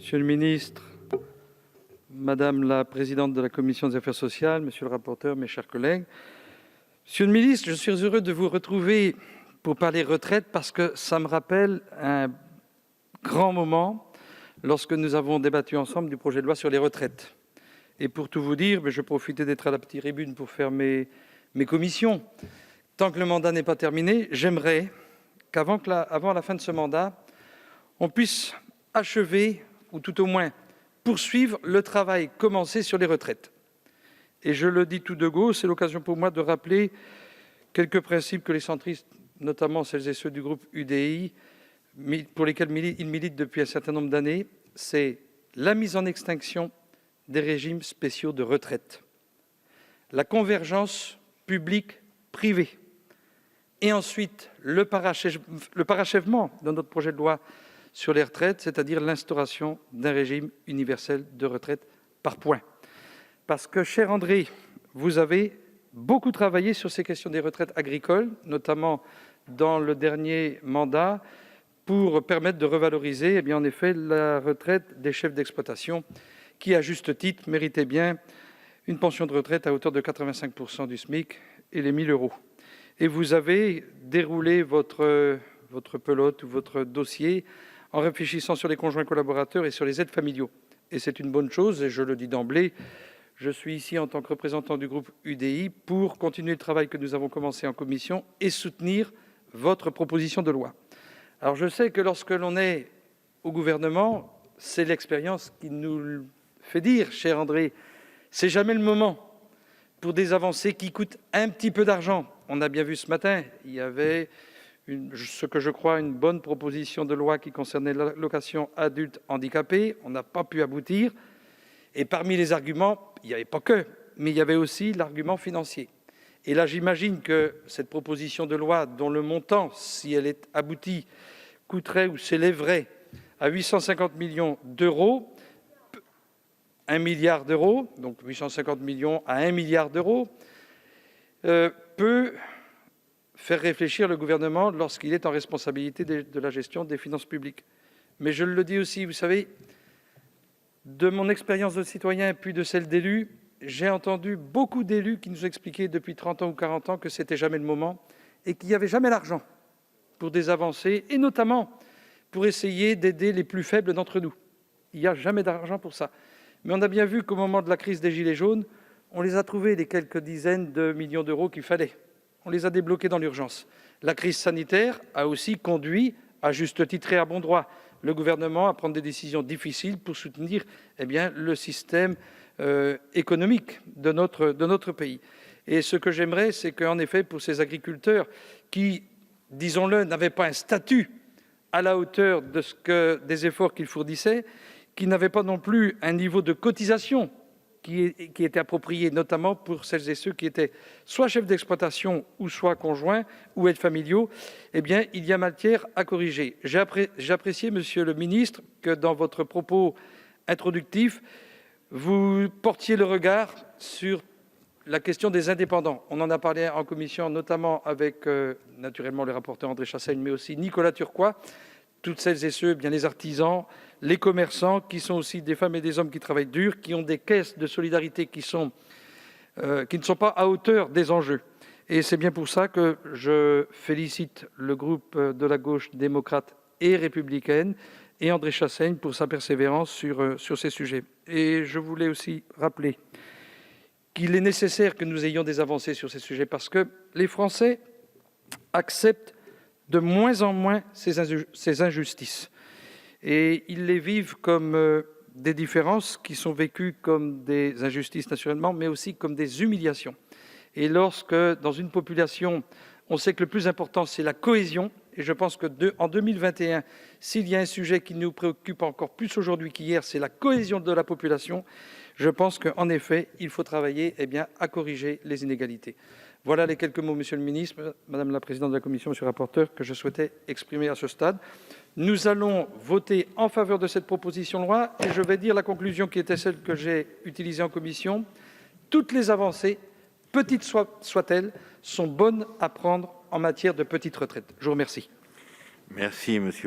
Monsieur le ministre, Madame la présidente de la commission des affaires sociales, monsieur le rapporteur, mes chers collègues. Monsieur le ministre, je suis heureux de vous retrouver pour parler retraite parce que ça me rappelle un grand moment lorsque nous avons débattu ensemble du projet de loi sur les retraites. Et pour tout vous dire, je profitais d'être à la petite tribune pour faire mes commissions. Tant que le mandat n'est pas terminé, j'aimerais qu'avant la fin de ce mandat, on puisse achever, ou tout au moins poursuivre le travail commencé sur les retraites. Et je le dis tout de go, c'est l'occasion pour moi de rappeler quelques principes que les centristes, notamment celles et ceux du groupe UDI, pour lesquels ils militent depuis un certain nombre d'années, c'est la mise en extinction des régimes spéciaux de retraite, la convergence publique-privée, et ensuite le parachèvement de notre projet de loi sur les retraites, c'est-à-dire l'instauration d'un régime universel de retraite par points. Parce que, cher André, vous avez beaucoup travaillé sur ces questions des retraites agricoles, notamment dans le dernier mandat, pour permettre de revaloriser en effet la retraite des chefs d'exploitation qui, à juste titre, méritaient bien une pension de retraite à hauteur de 85% du SMIC et les 1 000 €. Et vous avez déroulé votre pelote ou votre dossier en réfléchissant sur les conjoints collaborateurs et sur les aides familiaux. Et c'est une bonne chose, et je le dis d'emblée, je suis ici en tant que représentant du groupe UDI pour continuer le travail que nous avons commencé en commission et soutenir votre proposition de loi. Alors je sais que lorsque l'on est au gouvernement, c'est l'expérience qui nous le fait dire, cher André, c'est jamais le moment pour des avancées qui coûtent un petit peu d'argent. On a bien vu ce matin, il y avait ce que je crois une bonne proposition de loi qui concernait l'allocation adultes handicapés. On n'a pas pu aboutir. Et parmi les arguments, il n'y avait pas que, mais il y avait aussi l'argument financier. Et là, j'imagine que cette proposition de loi, dont le montant, si elle est aboutie, coûterait ou s'élèverait à 850 millions d'euros, 1 milliard d'euros, donc 850 millions à 1 milliard d'euros, peut faire réfléchir le gouvernement lorsqu'il est en responsabilité de la gestion des finances publiques. Mais je le dis aussi, vous savez, de mon expérience de citoyen et puis de celle d'élu, j'ai entendu beaucoup d'élus qui nous expliquaient depuis 30 ans ou 40 ans que ce n'était jamais le moment et qu'il n'y avait jamais l'argent pour des avancées, et notamment pour essayer d'aider les plus faibles d'entre nous. Il n'y a jamais d'argent pour ça. Mais on a bien vu qu'au moment de la crise des Gilets jaunes, on les a trouvés, les quelques dizaines de millions d'euros qu'il fallait. On les a débloqués dans l'urgence. La crise sanitaire a aussi conduit, à juste titre et à bon droit, le gouvernement à prendre des décisions difficiles pour soutenir le système économique de notre pays. Et ce que j'aimerais, c'est qu'en effet, pour ces agriculteurs qui, disons-le, n'avaient pas un statut à la hauteur des efforts qu'ils fournissaient, qui n'avaient pas non plus un niveau de cotisation qui était approprié, notamment pour celles et ceux qui étaient soit chefs d'exploitation ou soit conjoints ou aides familiaux, il y a matière à corriger. J'ai apprécié, monsieur le ministre, que dans votre propos introductif, vous portiez le regard sur la question des indépendants. On en a parlé en commission, notamment avec, naturellement, le rapporteur André Chassaigne, mais aussi Nicolas Turquois, toutes celles et ceux, les artisans, les commerçants, qui sont aussi des femmes et des hommes qui travaillent dur, qui ont des caisses de solidarité qui ne sont pas à hauteur des enjeux. Et c'est bien pour ça que je félicite le groupe de la gauche démocrate et républicaine et André Chassaigne pour sa persévérance sur ces sujets. Et je voulais aussi rappeler qu'il est nécessaire que nous ayons des avancées sur ces sujets parce que les Français acceptent de moins en moins ces injustices. Et ils les vivent comme des différences qui sont vécues comme des injustices naturellement, mais aussi comme des humiliations. Et lorsque, dans une population, on sait que le plus important, c'est la cohésion, et je pense qu'en 2021, s'il y a un sujet qui nous préoccupe encore plus aujourd'hui qu'hier, c'est la cohésion de la population, je pense qu'en effet, il faut travailler à corriger les inégalités. Voilà les quelques mots, monsieur le ministre, madame la présidente de la commission, monsieur le rapporteur, que je souhaitais exprimer à ce stade. Nous allons voter en faveur de cette proposition de loi et je vais dire la conclusion qui était celle que j'ai utilisée en commission. Toutes les avancées, petites soient-elles, sont bonnes à prendre en matière de petites retraites. Je vous remercie. Merci, monsieur.